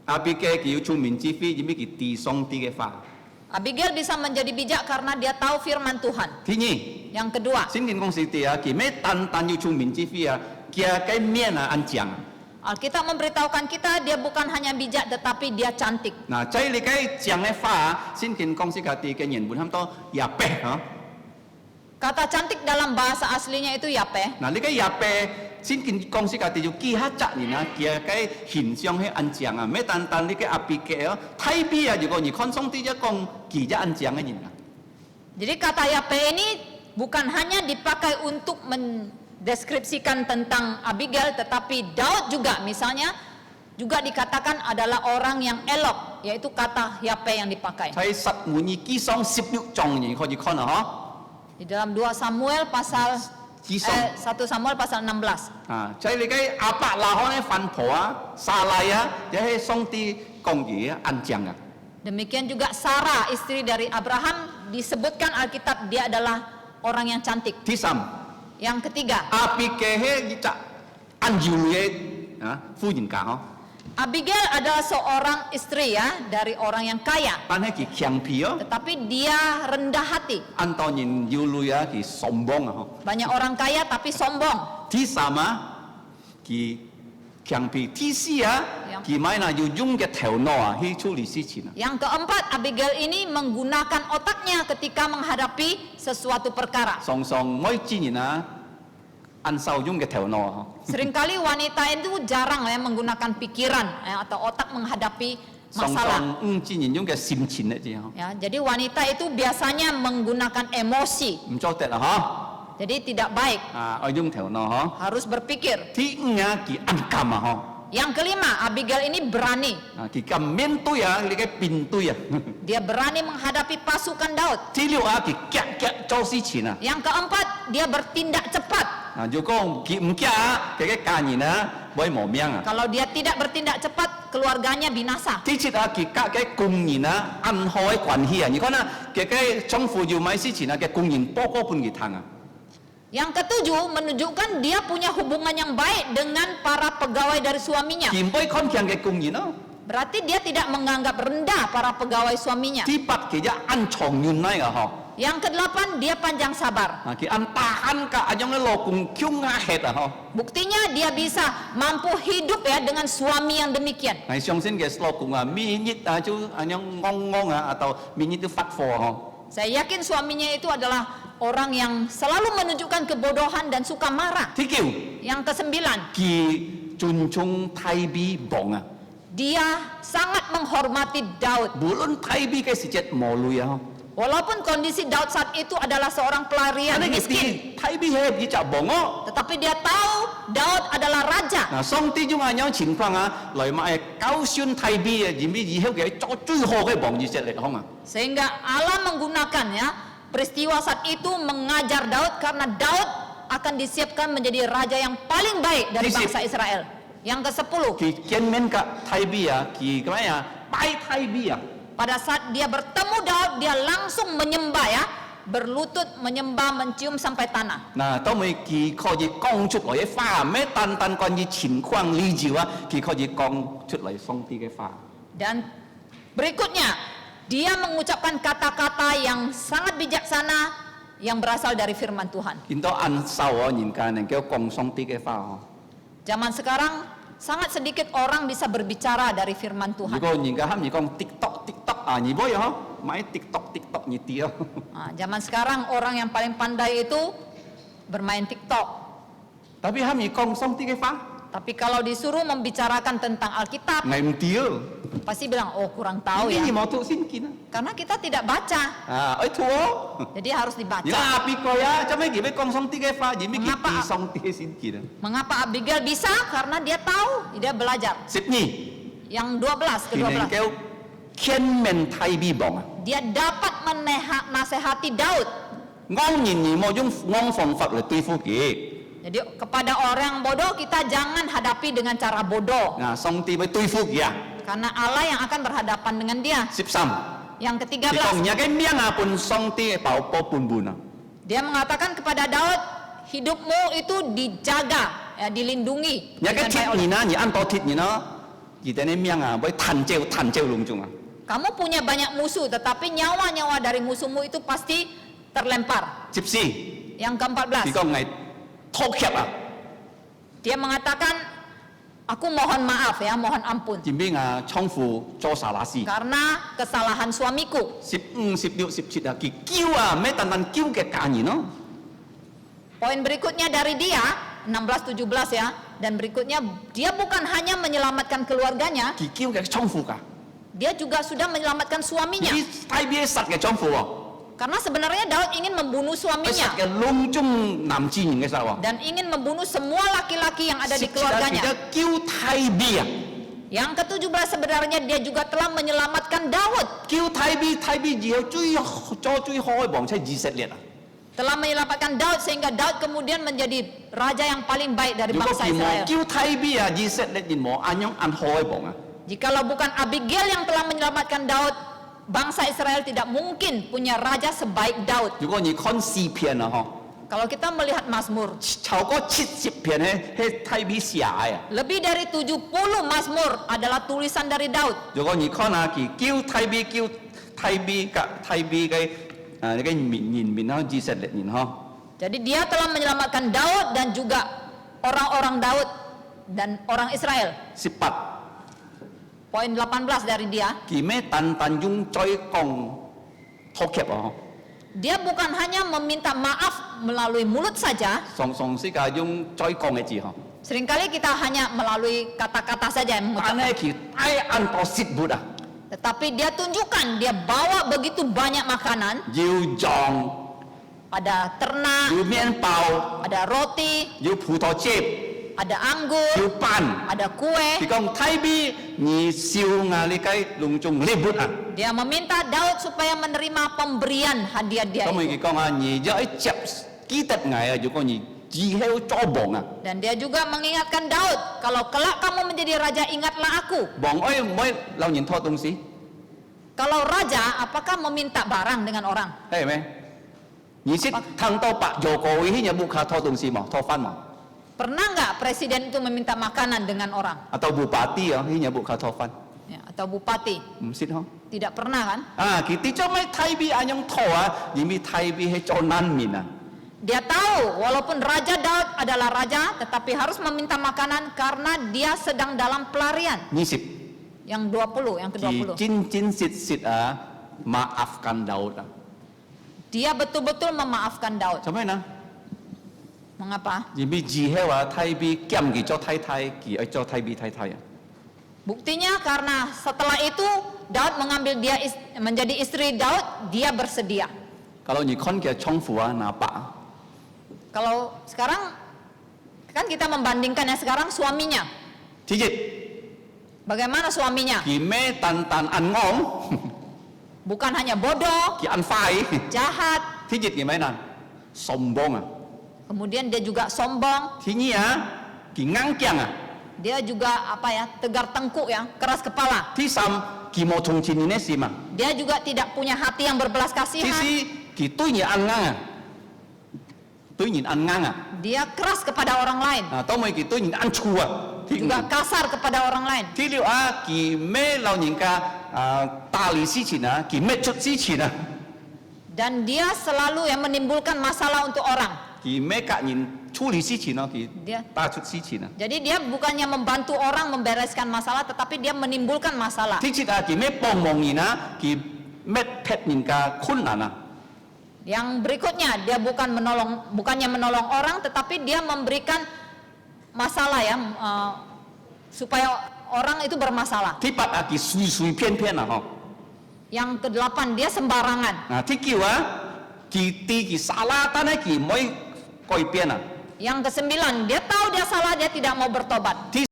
Abigail 佢要聰明智慧，因為佢知上帝嘅話。Abigail bisa menjadi bijak karena dia tahu firman Tuhan. 第二， Yang kedua, 聖經講是啲啊，佢咩單單要聰明智慧啊，佢嘅面啊安正啊。 Alkitab memberitahukan kita dia bukan hanya bijak tetapi dia cantik. 嗱，在你嘅正嘅話，聖經講是佢哋嘅原本差唔多廿八嚇。 Kata cantik dalam bahasa aslinya itu yape. 嗱，你嘅廿八，聖經講是佢哋要記下責任啊，佢嘅形象係安正啊，咩單單你嘅阿比嘅哦，太比啊，如果你看上帝一講，佢就安正嘅人啊。 Jadi kata yape ini bukan hanya dipakai untuk mendeskripsikan tentang Abigail tetapi Daud juga misalnya juga dikatakan adalah orang yang elok, yaitu kata yape yang dipakai. 喺撒母耳記上16章你可以看啊， Di dalam 2 Samuel pasal 記上。 1 Samuel pasal 16. 啊，在你嘅阿伯拉罕嘅反婆啊、撒拉啊，就係上帝講嘢安正啊。 Demikian juga Sarah istri dari Abraham disebutkan Alkitab dia adalah orang yang cantik. 第三， Yang ketiga, 阿比嘅係就安柔嘅啊夫人家嗬， Abigail adalah seorang istri ya dari orang yang kaya, 但係佢強皮哦， tetapi dia rendah hati. 按當然要女啊，佢崇邦啊嗬。 Banyak orang kaya tapi sombong. 第三啊，佢強皮。第四啊，佢買那要用嘅頭腦啊去處理事情啊。 Yang keempat, Abigail ini menggunakan otaknya ketika menghadapi sesuatu perkara. 常常每之人啊，按受用嘅頭腦啊。 Seringkali wanita itu jarang ya menggunakan pikiran ya, atau otak menghadapi 常 masalah. 常之人用嘅心情咧，啫嗬。 Ya, jadi wanita itu biasanya menggunakan emosi. 唔做得啦嗬。 Jadi tidak baik, 啊，愛用頭腦嗬。 harus berpikir. 第五啊，佢安感啊嗬。 Yang kelima, Abigail ini berani. 啊，佢敢面對啊，你嘅面對啊。 Dia berani menghadapi pasukan Daud. 第六啊，佢夾做事情啊。 Yang keempat, dia bertindak cepat. 啊，如果佢唔夾啊，佢嘅家人啊，會冇命啊。 Kalau dia tidak bertindak cepat, keluarganya binasa. 第七啊，佢夾嘅工人啊，安好嘅關係啊，你看啊，佢嘅丈夫要買事情啊，嘅工人波波半佢聽啊。 Yang ketujuh, menunjukkan dia punya hubungan yang baik dengan para pegawai dari suaminya. 佢唔會看強嘅工人咯。 Berarti dia tidak menganggap rendah para pegawai suaminya. 第八，佢就安長遠嚟啊，嗬。 Yang kedelapan, dia panjang sabar. 啊，佢安tahan ka anyong嘅老公叫壓血啊，嗬。 Buktinya dia bisa mampu hidup ya dengan suami yang demikian. 係相信嘅老公啊，每日啊就anyong ngong啊，atau 每日都發火嗬。 Saya yakin suaminya itu adalah orang yang selalu menunjukkan kebodohan dan suka marah. 第九， Yang kesembilan, 佢尊重太比王啊， dia sangat menghormati Daud. 無論太比嘅時節無類啊， Walaupun kondisi Daud saat itu adalah seorang pelarian 嗬。 miskin, 太比係比較王哦。 tetapi dia tahu Daud adalah raja. 嗱，上帝種咁樣情況啊，來買教訓太比啊，而以後嘅做最好嘅王以色列好嘛？ Sehingga Allah menggunakan ya peristiwa saat itu mengajar Daud karena Daud akan disiapkan menjadi raja yang paling baik dari bangsa Israel. Yang ke-10, 佢見面嘅太比啊，佢咁樣啊，拜太比啊。 pada saat dia bertemu Daud, dia langsung menyembah ya, berlutut menyembah, mencium sampai tanah. 嗱，當佢可以講出來嘅話，咩單單關於情況理由啊，佢可以講出嚟上帝嘅話。 Dan berikutnya, dia mengucapkan kata-kata yang sangat bijaksana yang berasal dari firman Tuhan. 見到按手啊，人家能夠講上帝嘅話哦。 Zaman sekarang sangat sedikit orang bisa berbicara dari firman 如 Tuhan. 果人家喊你講 TikTok 啊，你冇啊，買 TikTok 你啲啊。 Nah, zaman sekarang orang yang paling pandai itu bermain TikTok. Tapi喊你講上帝嘅話， Tapi kalau disuruh membicarakan tentang Alkitab, 係唔啲啊。 pasti bilang, oh kurang tahu ya. Ini mau tuh sinkin Karena kita tidak baca, ah. Ôi thua. jadi harus dibaca. Ya api ko ya, cuma gimana kong song tiga fa, gimana Mengapa? kita song tiga sinkin. Mengapa Abigail bisa? Karena dia tahu, dia belajar. Sydney. Yang 12, Kini ke-12. kau kian men thai bi bong. Dia dapat menasehati Daud. Ngong nhìn nhìn mau dùng ngong phòng Phật là tuy phu kì. Jadi kepada orang bodoh kita jangan hadapi dengan cara bodoh. Nah, song ti với tuy phu kì à. Karena Allah yang akan berhadapan dengan dia. Sip sam. Yang Thì còn ke-13, nhà cái miếng à pun song ti bảo po pun bun à. dia mengatakan kepada Daud, hidupmu itu dijaga, ya, dilindungi. Nhà cái dengan thịt baik oleh- nhìn na, nhìn ăn to thịt nhìn nó. kita ni miang ah, boleh tanjau lungcung ah. Kamu punya banyak musuh, tetapi nyawa-nyawa dari musuhmu itu pasti terlempar. Gypsy, Yang thì ke-14, con ngày thô khiếp à, dia mengatakan, aku mohon maaf ya, mohon ampun. chỉ biết à trong phủ cho xả lá xì, Karena kesalahan suamiku. 15, 16, 17 à, kỳ kêu à, mấy tan kêu cái cả gì nó, Poin berikutnya dari dia, 16-17 ya, dan berikutnya, dia bukan hanya menyelamatkan keluarganya, kỳ kêu cái trong phủ cả, dia juga sudah menyelamatkan suaminya. chỉ thay biết sát cái trong phủ à, Karena sebenarnya Daud ingin membunuh phải suaminya sát cái lungcung nam chi những cái sao à, dan ingin membunuh semua laki-laki yang ada di 17 à, thì keluarganya. đã kêu thay biết à, Yang ke-17 sebenarnya dia juga telah menyelamatkan Daud, kêu thay biết gì cho truy hỏi bọn sẽ gì xét liệt à, telah menyelamatkan Daud sehingga Daud kemudian menjadi raja yang paling baik dari nếu có bangsa kỳ mò Israel. kêu thay biết à, gì xét liệt gì mò anh nhong ăn hỏi bọn à. Jikalau bukan Abigail yang telah menyelamatkan Daud, bangsa Israel tidak mungkin punya raja sebaik Daud. 如果你看詩篇啊，嗬， Kalau kita melihat Mazmur, 超過70篇係太比寫嘅。 lebih dari 70 Mazmur adalah tulisan dari Daud. 如果你看啊，佢叫太比嘅呢個面啊，以色列人嗬， Jadi dia telah menyelamatkan Daud dan juga orang-orang Daud dan orang Israel. 18， Poin 18 dari dia, 佢咩單用嘴講拖欠啊， dia bukan hanya meminta maaf melalui mulut saja. 上世界用嘴講嘅字嗬， Seringkali kita hanya melalui kata-kata saja yang 但 mengucapkan. 係佢愛按到舌末啊， Tetapi dia tunjukkan, dia bawa begitu banyak makanan. 要醬， Ada ternak, 要麵包， ada roti, 要葡萄汁， ada 要 anggur, 飯。 ada kue. 佢講太比你笑啊，你計隆重禮物啊。 Dia meminta Daud supaya menerima pemberian hadiah dia 咁佢 itu. 講啊，你一接記得我啊，如果你只係做忙啊， Dan dia juga mengingatkan Daud, kalau kelak kamu menjadi raja, ingatlah aku. 忙哎唔可以留人拖東西， Kalau raja, apakah meminta barang dengan orang? 係咪？你識聽到白做過會有冇卡拖東西冇？拖翻冇？ Pernah nggak presiden itu meminta makanan dengan orang? Atau bupati啊，有冇卡拖翻？ Ya, atau bupati? 唔識嗬？ Tidak pernah kan? 啊，佢啲做咩太比安樣拖啊？因為太比係做難民啊， Dia tahu walaupun Raja Daud adalah raja, tetapi harus meminta makanan karena dia sedang dalam pelarian. 20 Yang 20, yang 佢 ke-20. 真實啊，maafkan Daud啊， Dia betul-betul memaafkan Daud. 做咩呢？ Mengapa? 因為只係話太比兼佢做太太，佢愛做太比太太啊。 Buktinya karena setelah itu Daud mengambil dia menjadi istri Daud, dia bersedia. Kalau你看嘅重複啊，拿白。 Kalau sekarang kan kita membandingkan yang sekarang suaminya. 第一， Bagaimana suaminya? 佢咩單暗昂， Bukan hanya bodoh, 佢暗快。 jahat, 第一佢咩呢？sombong啊。 kemudian dia juga sombong, 第二啊，佢硬頸啊。 dia juga apa ya, tegar tengkuk ya, keras kepala. 第三，佢冇同情人嘅心啊。 Dia juga tidak punya hati yang berbelas 第 kasihan. 四，佢對人暗硬啊，對人暗硬啊。 Dia keras kepada orang lain, 啊，當咪佢對人暗粗啊。 juga kasar kepada orang lain. 第六啊，佢咩老人家啊打理事情啊，佢咩出事情啊， Dan dia selalu yang menimbulkan masalah untuk orang. 佢咩隔人處理事情啊，佢 Dia 打出事情啊。 Jadi dia bukannya membantu orang membereskan masalah, tetapi dia menimbulkan masalah. 第七啊，佢咩幫忙人啊，佢咩撇人家困難啊。 Yang berikutnya, dia bukannya menolong orang, tetapi dia memberikan masalah ya, supaya orang itu bermasalah. 第八啊，佢隨便啊，嗬。 Yang ke-8, dia sembarangan. 啊，第九啊，佢salah，但係佢唔可以改變啊。 Yang ke-9, dia tahu dia salah, dia tidak mau bertobat.